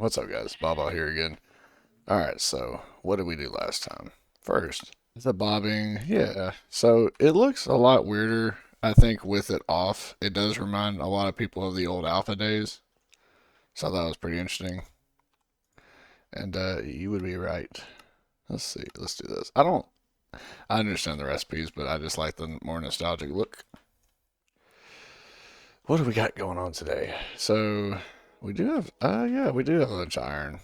What's up, guys? Bobo here again. Alright, so what did we do last time? First, the bobbing. Yeah, so it looks a lot weirder, I think, with it off. It does remind a lot of people of the old alpha days, so that was pretty interesting. And you would be right. Let's see, let's do this. I understand the recipes, but I just like the more nostalgic look. What do we got going on today? So, we do have, yeah, we do have a bunch of iron.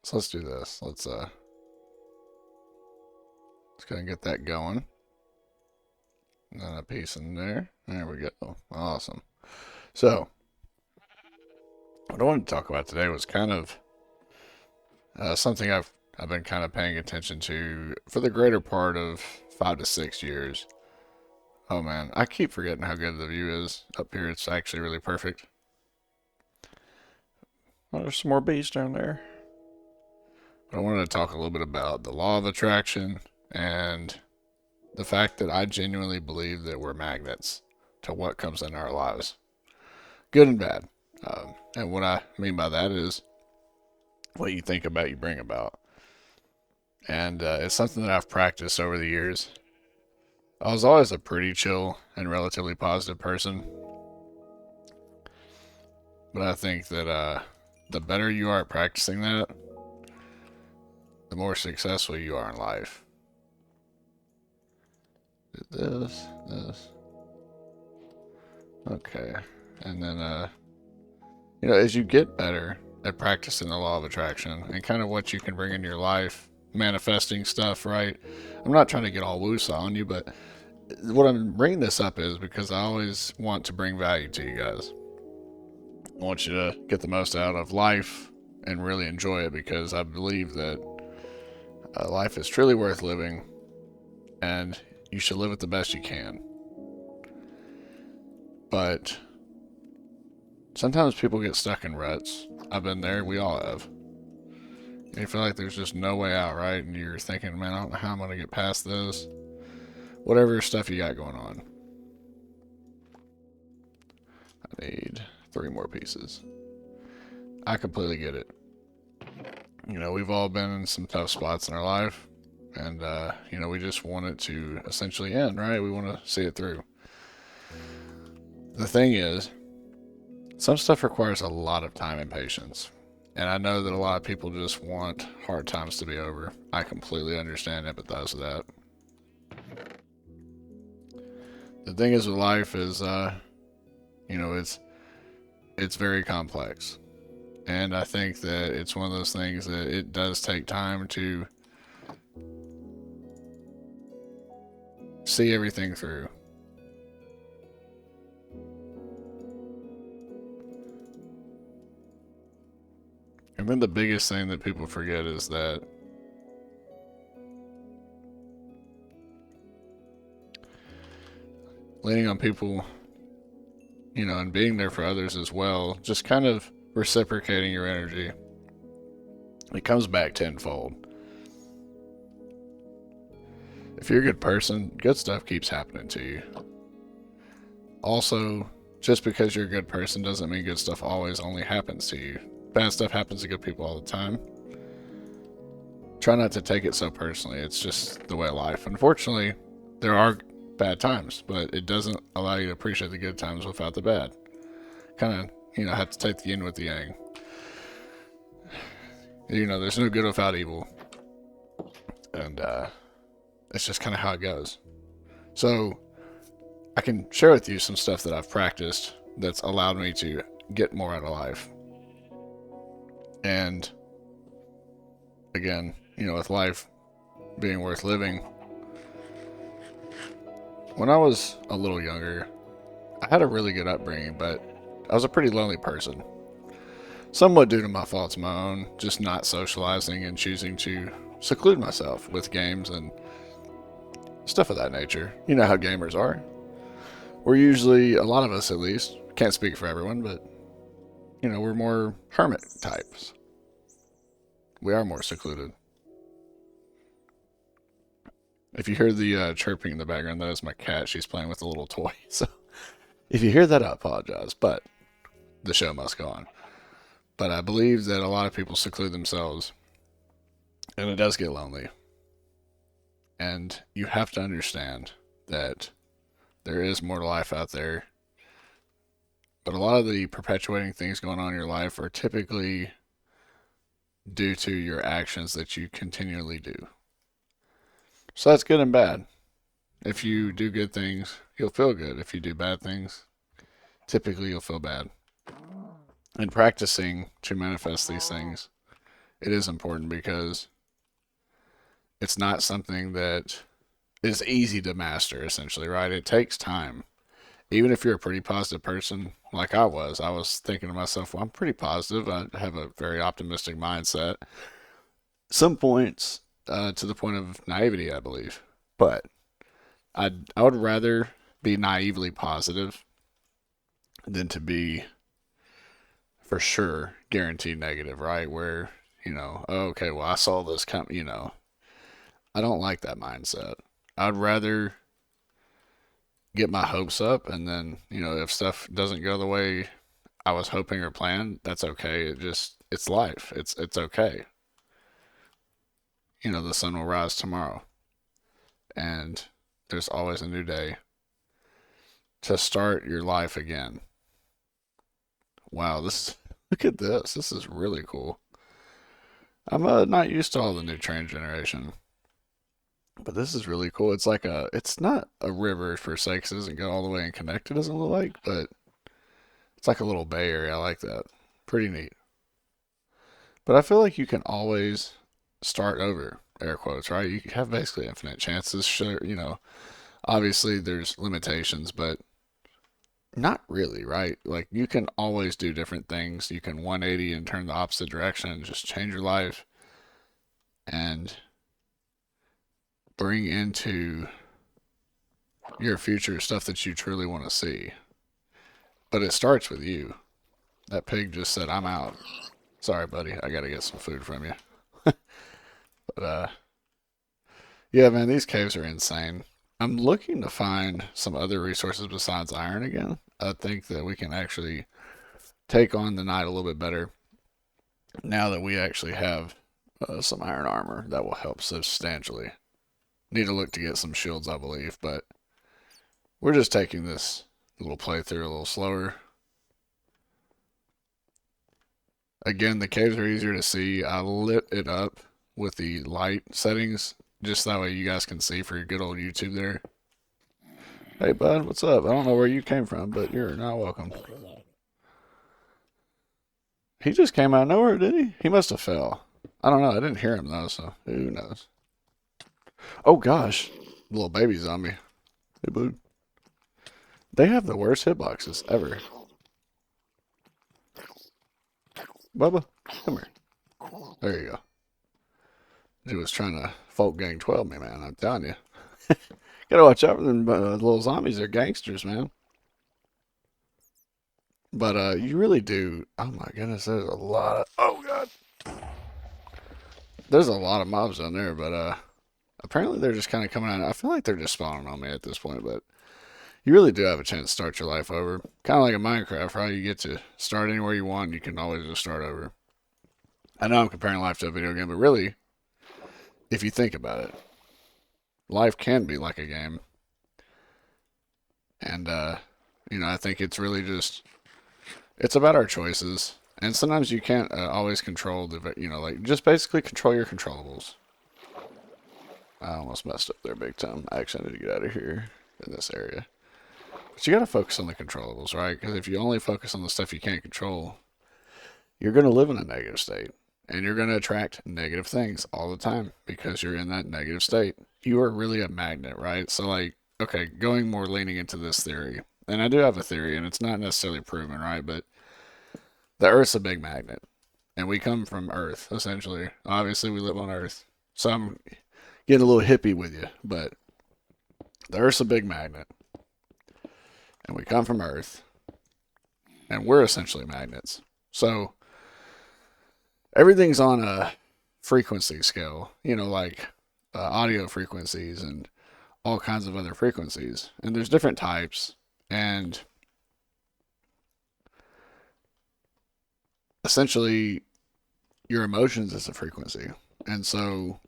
So let's do this. Let's go and get that going. And then a piece in there. There we go. Awesome. So, what I wanted to talk about today was kind of something I've been kind of paying attention to for the greater part of 5 to 6 years. Oh man, I keep forgetting how good the view is up here. It's actually really perfect. Oh, there's some more bees down there. But I wanted to talk a little bit about the law of attraction and the fact that I genuinely believe that we're magnets to what comes in our lives, good and bad. And what I mean by that is what you think about, you bring about. And it's something that I've practiced over the years. I was always a pretty chill and relatively positive person, but I think that the better you are at practicing that, the more successful you are in life. This. Okay. And then, as you get better at practicing the law of attraction and kind of what you can bring in your life, manifesting stuff, right? I'm not trying to get all woosah on you, but what I'm bringing this up is because I always want to bring value to you guys. I want you to get the most out of life and really enjoy it because I believe that life is truly worth living and you should live it the best you can. But sometimes people get stuck in ruts. I've been there, we all have. And you feel like there's just no way out, right? And you're thinking, man, I don't know how I'm going to get past this. Whatever stuff you got going on. I need 3 more pieces. I completely get it. We've all been in some tough spots in our life. And, we just want it to essentially end, right? We want to see it through. The thing is, some stuff requires a lot of time and patience. And I know that a lot of people just want hard times to be over. I completely understand and empathize with that. The thing is with life is, it's very complex. And I think that it's one of those things that it does take time to see everything through. And then the biggest thing that people forget is that leaning on people, and being there for others as well, just kind of reciprocating your energy, it comes back tenfold. If you're a good person, good stuff keeps happening to you. Also, just because you're a good person doesn't mean good stuff always only happens to you. Bad stuff happens to good people all the time. Try not to take it so personally. It's just the way of life. Unfortunately, there are bad times, but it doesn't allow you to appreciate the good times without the bad. Kind of, have to take the yin with the yang. There's no good without evil. And it's just kind of how it goes. So, I can share with you some stuff that I've practiced that's allowed me to get more out of life. And again, with life being worth living, when I was a little younger, I had a really good upbringing, but I was a pretty lonely person. Somewhat due to my faults of my own, just not socializing and choosing to seclude myself with games and stuff of that nature. You know how gamers are. We're usually, a lot of us at least, can't speak for everyone, but we're more hermit types. We are more secluded. If you hear the chirping in the background, that is my cat. She's playing with a little toy. So if you hear that, I apologize, but the show must go on. But I believe that a lot of people seclude themselves, and it does get lonely. And you have to understand that there is more to life out there. But a lot of the perpetuating things going on in your life are typically due to your actions that you continually do. So that's good and bad. If you do good things, you'll feel good. If you do bad things, typically you'll feel bad. And practicing to manifest these things, it is important because it's not something that is easy to master, essentially, right? It takes time. Even if you're a pretty positive person, like I was thinking to myself, well, I'm pretty positive. I have a very optimistic mindset. Some points to the point of naivety, I believe. But I would rather be naively positive than to be for sure guaranteed negative, right? Where, oh, okay, well, I saw this come, I don't like that mindset. I'd rather get my hopes up and then, if stuff doesn't go the way I was hoping or planned, that's okay. It's life. It's okay. The sun will rise tomorrow and there's always a new day to start your life again. Wow, look at this. This is really cool. I'm not used to all the new train generation, but this is really cool. It's not a river per se, 'cause it doesn't go all the way and connect. It doesn't look like, but it's like a little bay area. I like that. Pretty neat. But I feel like you can always start over, air quotes, right? You have basically infinite chances. Sure, obviously there's limitations, but not really, right? Like you can always do different things. You can 180 and turn the opposite direction and just change your life and bring into your future stuff that you truly want to see. But it starts with you. That pig just said, I'm out. Sorry, buddy. I got to get some food from you. But, yeah, man, these caves are insane. I'm looking to find some other resources besides iron again. I think that we can actually take on the night a little bit better now that we actually have some iron armor. That will help substantially. Need to look to get some shields, I believe, but we're just taking this little playthrough a little slower. Again, the caves are easier to see. I lit it up with the light settings, just that way you guys can see for your good old YouTube there. Hey, bud, what's up? I don't know where you came from, but you're not welcome. He just came out of nowhere, did he? He must have fell. I don't know. I didn't hear him, though, so who knows? Oh, gosh. Little baby zombie. Hey, bud. They have the worst hitboxes ever. Bubba, come here. There you go. He was trying to folk gang 12 me, man. I'm telling you. Gotta watch out for them little zombies. They're gangsters, man. But you really do. Oh my goodness, there's a lot of. Oh god. There's a lot of mobs down there, but apparently they're just kind of coming out. I feel like they're just spawning on me at this point, but you really do have a chance to start your life over. Kind of like in Minecraft, right? You get to start anywhere you want. You can always just start over. I know I'm comparing life to a video game, but really, if you think about it, life can be like a game. And, I think it's really it's about our choices. And sometimes you can't always control just basically control your controllables. I almost messed up there big time. I actually need to get out of here in this area. But you got to focus on the controllables, right? Because if you only focus on the stuff you can't control, you're going to live in a negative state. And you're going to attract negative things all the time because you're in that negative state. You are really a magnet, right? So, okay, going more leaning into this theory. And I do have a theory, and it's not necessarily proven, right? But the Earth's a big magnet. And we come from Earth, essentially. Obviously, we live on Earth. So I'm getting a little hippie with you. But the Earth's a big magnet. And we come from Earth. And we're essentially magnets. So everything's on a frequency scale, like audio frequencies and all kinds of other frequencies. And there's different types. And essentially your emotions is a frequency. And so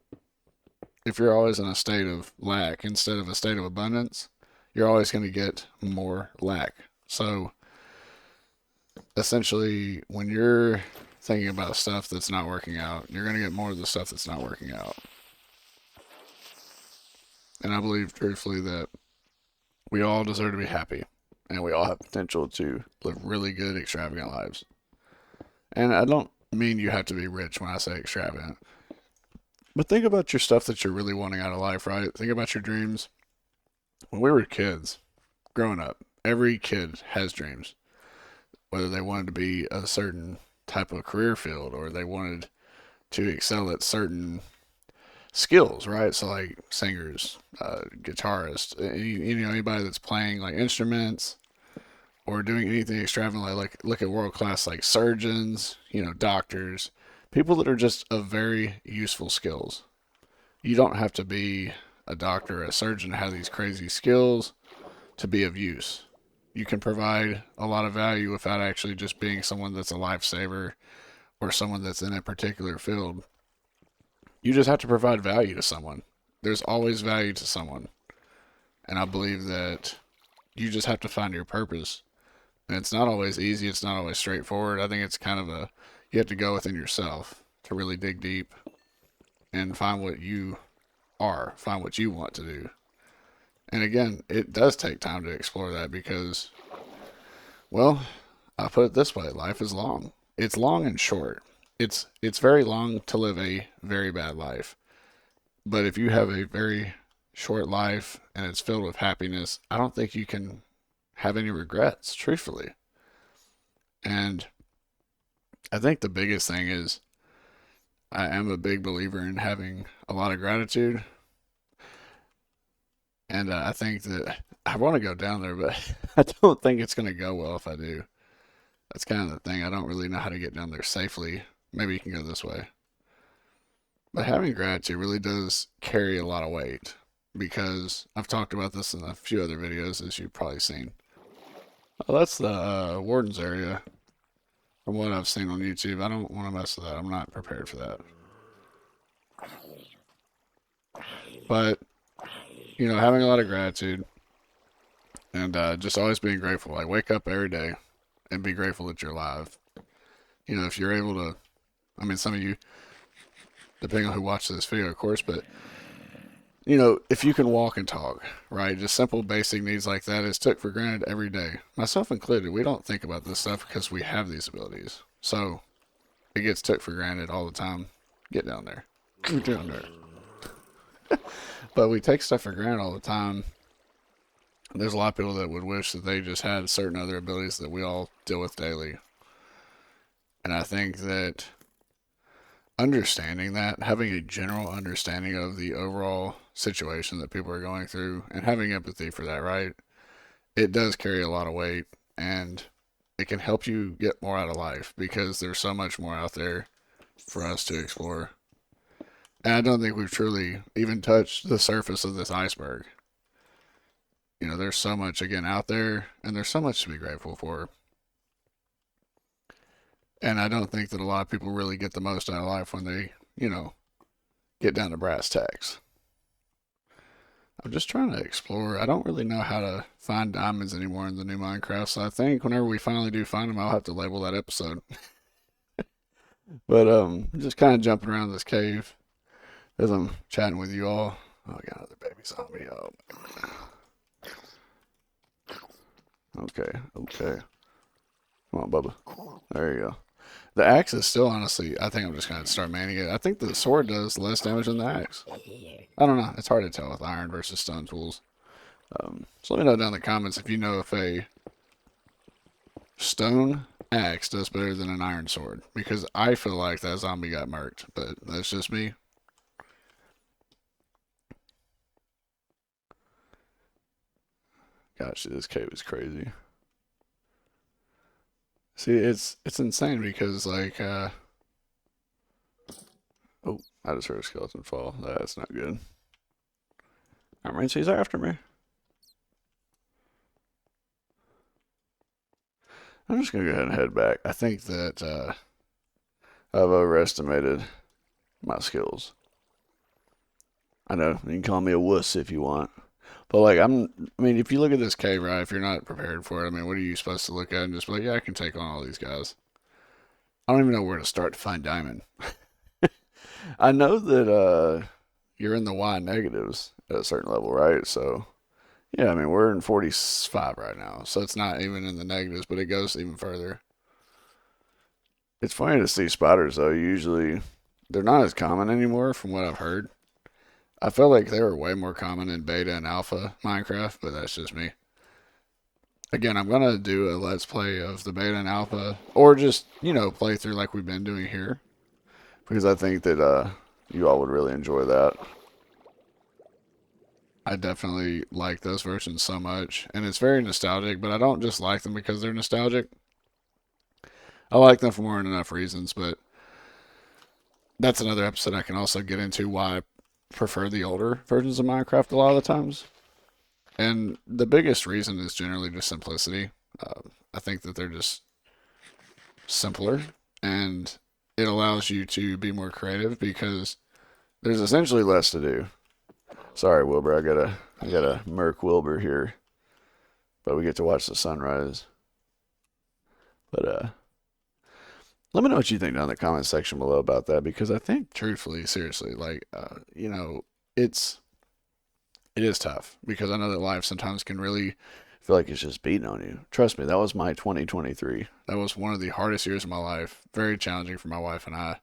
if you're always in a state of lack instead of a state of abundance, you're always going to get more lack. So essentially, when you're thinking about stuff that's not working out, you're going to get more of the stuff that's not working out. And I believe truthfully that we all deserve to be happy and we all have potential to live really good, extravagant lives. And I don't mean you have to be rich when I say extravagant, but think about your stuff that you're really wanting out of life, right? Think about your dreams. When we were kids, growing up, every kid has dreams, whether they wanted to be a certain type of career field or they wanted to excel at certain skills, right? So like singers, guitarists, anybody that's playing like instruments or doing anything extravagant, like look at world class like surgeons, doctors, people that are just of very useful skills. You don't have to be a doctor or a surgeon to have these crazy skills to be of use. You can provide a lot of value without actually just being someone that's a lifesaver or someone that's in a particular field. You just have to provide value to someone. There's always value to someone. And I believe that you just have to find your purpose. And it's not always easy, it's not always straightforward. I think it's kind of you have to go within yourself to really dig deep and find what you are, find what you want to do. And again, it does take time to explore that because, well, I'll put it this way, life is long. It's long and short. It's very long to live a very bad life. But if you have a very short life and it's filled with happiness, I don't think you can have any regrets, truthfully. And I think the biggest thing is I am a big believer in having a lot of gratitude. And I think that I want to go down there, but I don't think it's going to go well if I do. That's kind of the thing. I don't really know how to get down there safely. Maybe you can go this way. But having gratitude really does carry a lot of weight because I've talked about this in a few other videos, as you've probably seen. Well, that's the Warden's area from what I've seen on YouTube. I don't want to mess with that. I'm not prepared for that. But, having a lot of gratitude and just always being grateful. Like, wake up every day and be grateful that you're alive. If you're able to, some of you, depending on who watches this video, of course, but, if you can walk and talk, right? Just simple basic needs like that is took for granted every day. Myself included, we don't think about this stuff because we have these abilities. So, it gets took for granted all the time. Get down there. Get down there. But we take stuff for granted all the time. There's a lot of people that would wish that they just had certain other abilities that we all deal with daily. And I think that understanding that, having a general understanding of the overall situation that people are going through and having empathy for that, right? It does carry a lot of weight and it can help you get more out of life because there's so much more out there for us to explore. And I don't think we've truly even touched the surface of this iceberg. There's so much, again, out there, and there's so much to be grateful for. And I don't think that a lot of people really get the most out of life when they, get down to brass tacks. I'm just trying to explore. I don't really know how to find diamonds anymore in the new Minecraft, so I think whenever we finally do find them, I'll have to label that episode. But just kind of jumping around this cave as I'm chatting with you all. Oh, I got another baby zombie. Oh, okay. Come on, Bubba. There you go. The axe is still, honestly, I think I'm just going to start manning it. I think the sword does less damage than the axe. I don't know. It's hard to tell with iron versus stone tools. So let me know down in the comments if you know if a stone axe does better than an iron sword. Because I feel like that zombie got murked, but that's just me. Gosh, this cave is crazy. See, it's insane because like oh, I just heard a skeleton fall. That's not good. That means he's after me. I'm just gonna go ahead and head back. I think that I've overestimated my skills. I know you can call me a wuss if you want, but like I mean, if you look at this cave, right? If you're not prepared for it, I mean, what are you supposed to look at and just be like, yeah, I can take on all these guys? I don't even know where to start to find diamond. I know that you're in the Y negatives at a certain level, right? So yeah, I mean, we're in 45 right now, so it's not even in the negatives, but it goes even further. It's funny to see spiders though. Usually, they're not as common anymore, from what I've heard. I felt like they were way more common in beta and alpha Minecraft, but that's just me. Again, I'm gonna do a let's play of the beta and alpha, or just play through like we've been doing here, because I think that you all would really enjoy that. I definitely like those versions so much, and it's very nostalgic. But I don't just like them because they're nostalgic. I like them for more than enough reasons, but that's another episode I can also get into why I prefer the older versions of Minecraft a lot of the times. And the biggest reason is generally just simplicity. I think that they're just simpler, and it allows you to be more creative because there's essentially less to do. Sorry, Wilbur, I gotta murk Wilbur here, but we get to watch the sunrise. But let me know what you think down in the comment section below about that, because I think, truthfully, seriously, like it's it is tough because I know that life sometimes can really feel like it's just beating on you. Trust me, that was my 2023. That was one of the hardest years of my life. Very challenging for my wife and I.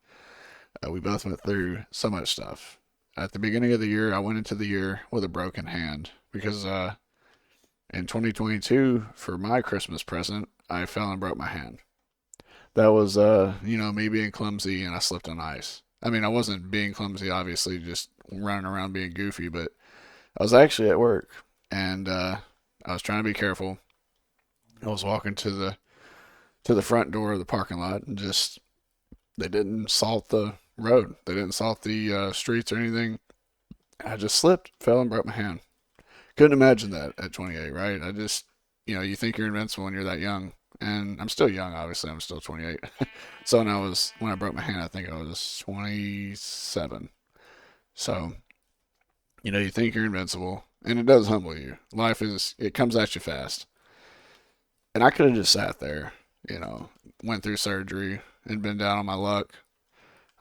We both went through so much stuff. At the beginning of the year, I went into the year with a broken hand because in 2022, for my Christmas present, I fell and broke my hand. That was, me being clumsy and I slipped on ice. I mean, I wasn't being clumsy, obviously, just running around being goofy, but I was actually at work and I was trying to be careful. I was walking to the front door of the parking lot and just they didn't salt the road. They didn't salt the streets or anything. I just slipped, fell, and broke my hand. Couldn't imagine that at 28, right? I just, you think you're invincible when you're that young. And I'm still young, obviously. I'm still 28. So when I broke my hand, I think I was 27. So, you think you're invincible, and it does humble you. It comes at you fast. And I could have just sat there, you know, went through surgery and been down on my luck,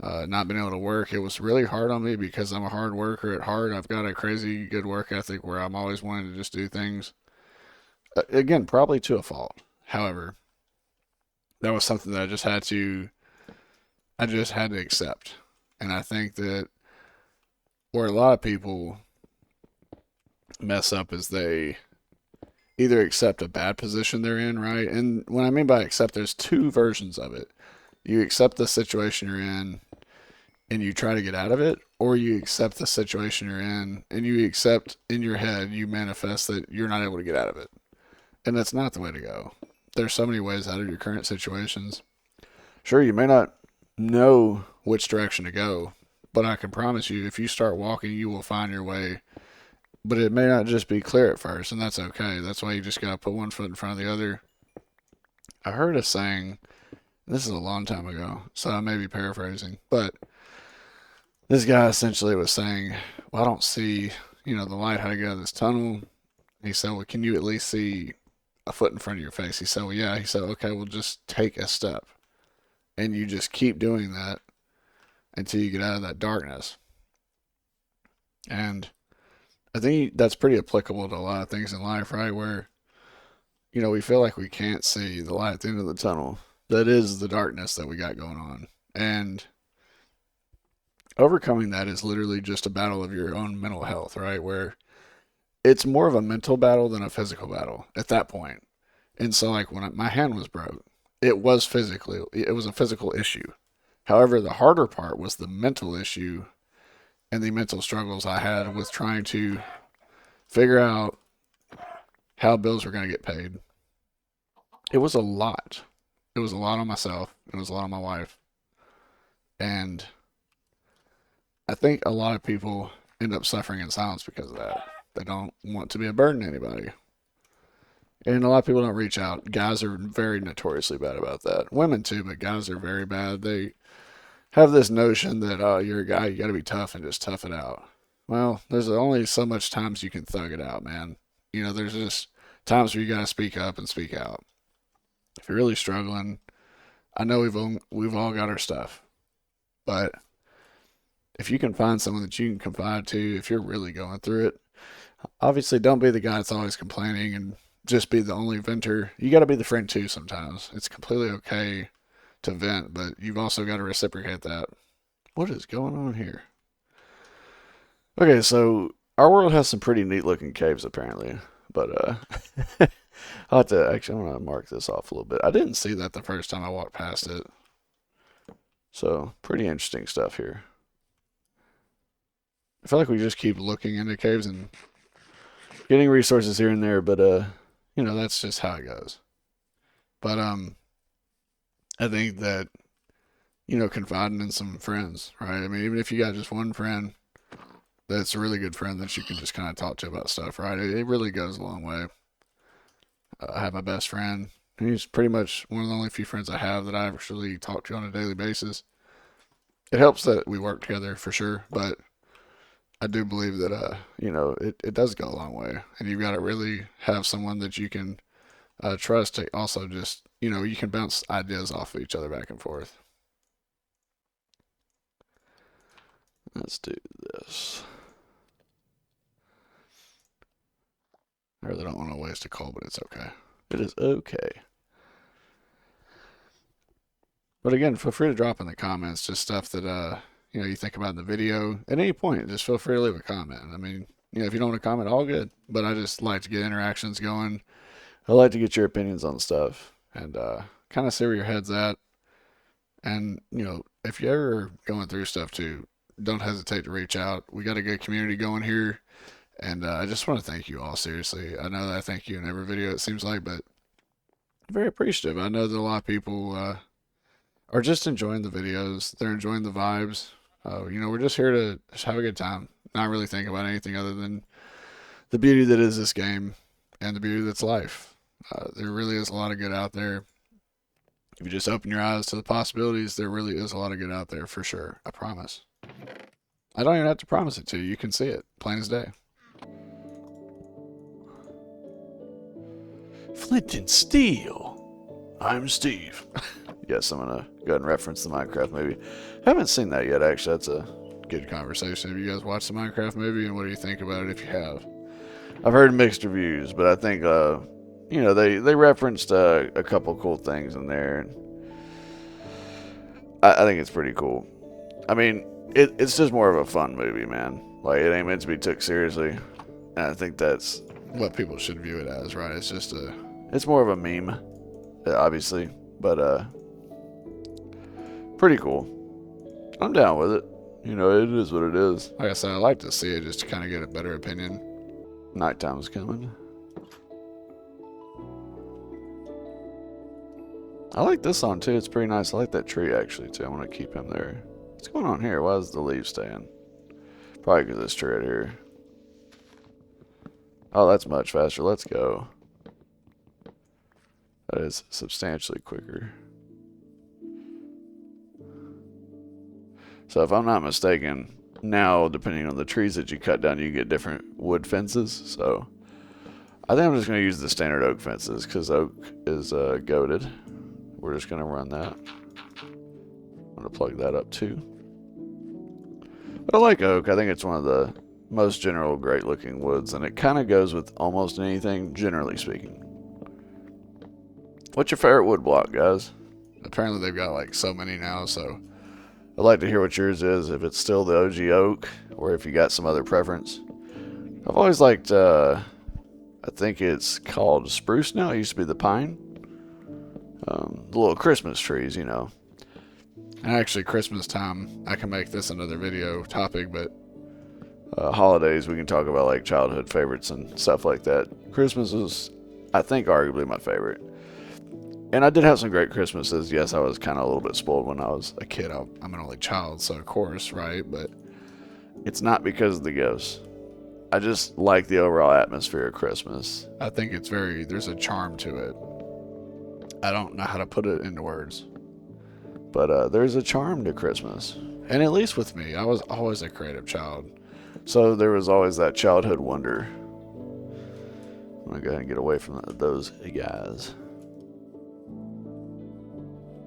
not been able to work. It was really hard on me because I'm a hard worker at heart. I've got a crazy good work ethic where I'm always wanting to just do things. Again, probably to a fault. However, that was something that I just had to accept. And I think that where a lot of people mess up is they either accept a bad position they're in, right? And when I mean by accept, there's two versions of it. You accept the situation you're in and you try to get out of it, or you accept the situation you're in and you accept in your head, you manifest that you're not able to get out of it. And that's not the way to go. There's so many ways out of your current situations. Sure, you may not know which direction to go, but I can promise you, if you start walking, you will find your way. But it may not just be clear at first, and that's okay. That's why you just got to put one foot in front of the other. I heard a saying, this is a long time ago, so I may be paraphrasing, but this guy essentially was saying, well, I don't see, the light how to get out of this tunnel. He said, well, can you at least see a foot in front of your face? He said, well, yeah. He said, okay, well, just take a step. And you just keep doing that until you get out of that darkness. And I think that's pretty applicable to a lot of things in life, right? Where, we feel like we can't see the light at the end of the tunnel. That is the darkness that we got going on. And overcoming that is literally just a battle of your own mental health, right? Where it's more of a mental battle than a physical battle at that point. And so, like, when my hand was broke, it was a physical issue. However, the harder part was the mental issue and the mental struggles I had with trying to figure out how bills were going to get paid. It was a lot. It was a lot on myself. It was a lot on my wife. And I think a lot of people end up suffering in silence because of that. They don't want to be a burden to anybody. And a lot of people don't reach out. Guys are very notoriously bad about that. Women too, but guys are very bad. have this notion that, oh, you're a guy, you got to be tough and just tough it out. Well, there's only so much times you can thug it out, man. You know, there's just times where you got to speak up and speak out. If you're really struggling, I know we've all got our stuff, but if you can find someone that you can confide to, if you're really going through it, obviously don't be the guy that's always complaining and just be the only venter. You got to be the friend too sometimes. It's completely okay to vent, but you've also got to reciprocate that. What is going on here? Okay, so our world has some pretty neat looking caves apparently, but I'll have to actually, I'm gonna mark this off a little bit. I didn't see that the first time I walked past it, so pretty interesting stuff here. I feel like we just keep looking into caves and getting resources here and there, but you know, that's just how it goes. But I think that, you know, confiding in some friends, right? I mean, even if you got just one friend that's a really good friend that you can just kind of talk to about stuff, right? It really goes a long way. I have my best friend. He's pretty much one of the only few friends I have that I actually talk to on a daily basis. It helps that we work together for sure, but I do believe that you know, it does go a long way, and you've got to really have someone that you can trust to also just, you know, you can bounce ideas off of each other back and forth. Let's do this. I really don't want to waste a call, but it's okay. It is okay. But again, feel free to drop in the comments just stuff that you know, you think about in the video at any point. Just feel free to leave a comment. I mean, you know, if you don't want to comment, all good. But I just like to get interactions going. I like to get your opinions on stuff and kind of see where your head's at. And you know, if you're ever going through stuff too, don't hesitate to reach out. We got a good community going here, and I just want to thank you all seriously. I know that I thank you in every video it seems like, but I'm very appreciative. I know that a lot of people are just enjoying the videos. They're enjoying the vibes. You know, we're just here to just have a good time, not really think about anything other than the beauty that is this game and the beauty that's life. There really is a lot of good out there. If you just open your eyes to the possibilities, there really is a lot of good out there for sure. I promise. I don't even have to promise it to you. You can see it, plain as day. Flint and Steel. I'm Steve. Yes, I'm gonna go ahead and reference the Minecraft movie. Haven't seen that yet, actually. That's a good conversation. Have you guys watched the Minecraft movie, and what do you think about it if you have? I've heard mixed reviews, but I think you know, they referenced a couple cool things in there, and I think it's pretty cool. I mean, it's just more of a fun movie, man. Like, it ain't meant to be took seriously, and I think that's what people should view it as, right? It's more of a meme, obviously, but pretty cool. I'm down with it. You know, it is what it is. Like I said, I like to see it just to kind of get a better opinion. Nighttime's coming. I like this song too. It's pretty nice. I like that tree actually too. I want to keep him there. What's going on here? Why is the leaves staying? Probably because this tree right here. Oh, that's much faster. Let's go. That is substantially quicker. So if I'm not mistaken, now depending on the trees that you cut down, you get different wood fences. So I think I'm just going to use the standard oak fences because oak is goated. We're just going to run that. I'm going to plug that up too. But I like oak. I think it's one of the most general great looking woods, and it kind of goes with almost anything, generally speaking. What's your favorite wood block, guys? Apparently they've got like so many now, so I'd like to hear what yours is, if it's still the OG oak, or if you got some other preference. I've always liked, I think it's called spruce now. It used to be the pine. The little Christmas trees, you know. And actually, Christmas time, I can make this another video topic, but holidays, we can talk about like childhood favorites and stuff like that. Christmas is, I think, arguably my favorite. And I did have some great Christmases. Yes, I was kind of a little bit spoiled when I was a kid. I'm an only child, so of course, right? But it's not because of the gifts. I just like the overall atmosphere of Christmas. I think there's a charm to it. I don't know how to put it into words. But there's a charm to Christmas. And at least with me, I was always a creative child. So there was always that childhood wonder. I'm going to go ahead and get away from those guys.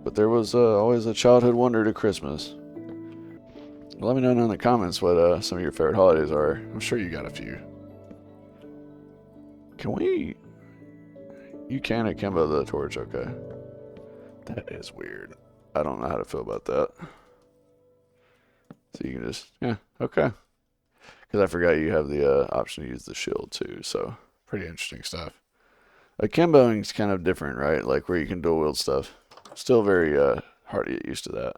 But there was always a childhood wonder to Christmas. Let me know in the comments what some of your favorite holidays are. I'm sure you got a few. Can we... You can akimbo the torch, okay. That is weird. I don't know how to feel about that. So you can just... Yeah, okay. Because I forgot you have the option to use the shield too, so... Pretty interesting stuff. Akimboing's kind of different, right? Like where you can dual wield stuff. Still very hard to get used to that.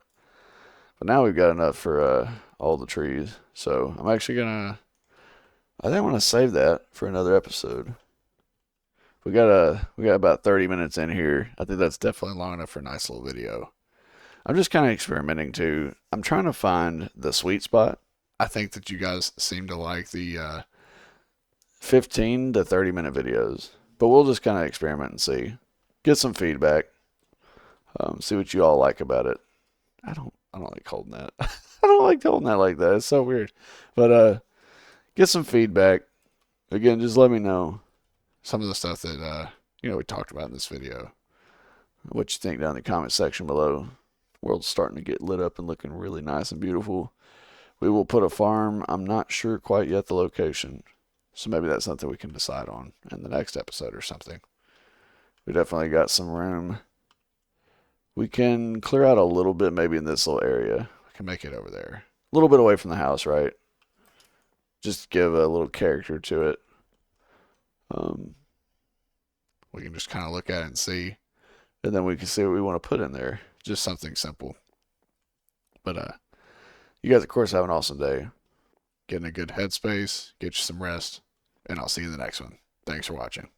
But now we've got enough for all the trees. So I'm actually gonna... I think I want to save that for another episode. We got about 30 minutes in here. I think that's definitely long enough for a nice little video. I'm just kind of experimenting too. I'm trying to find the sweet spot. I think that you guys seem to like the 15 to 30 minute videos. But we'll just kind of experiment and see. Get some feedback. See what you all like about it. I don't like holding that. I don't like holding that like that. It's so weird. But get some feedback. Again, just let me know some of the stuff that we talked about in this video. What you think down in the comment section below. The world's starting to get lit up and looking really nice and beautiful. We will put a farm. I'm not sure quite yet the location. So maybe that's something we can decide on in the next episode or something. We definitely got some room. We can clear out a little bit maybe in this little area. We can make it over there. A little bit away from the house, right? Just give a little character to it. We can just kind of look at it and see. And then we can see what we want to put in there. Just something simple. But you guys, of course, have an awesome day. Get in a good headspace. Get you some rest. And I'll see you in the next one. Thanks for watching.